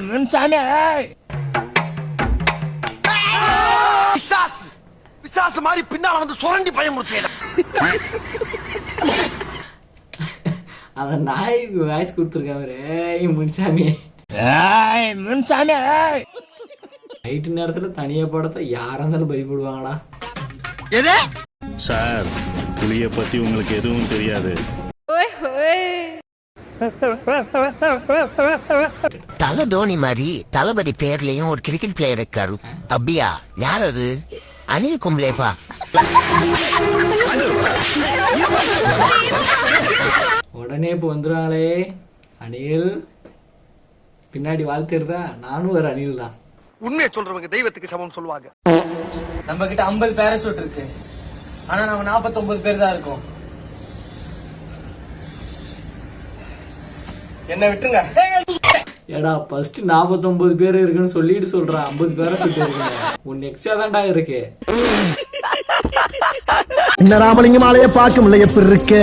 முன்சாமி பிசாசு மாதிரி பின்னால வந்து சுரண்டி பயமுறுத்தல. அந்த நாய்க்கு வாய்ஸ் கொடுத்துருக்காரு முன்சாமி. முன்சாமி நைட்டு நேரத்துல தனியா படத்தை யாரா இருந்தாலும் பயப்படுவாங்களா? எது சார், புலிய பத்தி உங்களுக்கு எதுவும் தெரியாது. தல தோனி மாதிரி தளபதி பேர்லயும் ஒரு கிரிக்கெட் பிளேயர் இருக்காரு. அப்படியா? யார் அது? அனில் கும்ளேப்பா. உடனே இப்ப வந்துருவாங்களே அணில். பின்னாடி வாழ்த்துறதா நானும் ஒரு அணில் தான். உண்மையை சொல்றவங்க தெய்வத்துக்கு சமம் சொல்லுவாங்க. நம்ம கிட்ட 50 பேராசூட் இருக்கு, ஆனா நம்ம 49 பேர் தான் இருக்கோம். என்ன விட்டுருங்க. ஏடா ஃபர்ஸ்ட் 49 பேர் இருக்குன்னு சொல்லிட்டு சொல்றான். 50 பேராசூட் இருக்கு. உன் எக்ஸ்ட்ரா தான்டா இருக்கு. இந்த ராமலிங்கம் ஆலைய பார்க்க முடியல எப்படி இருக்கு?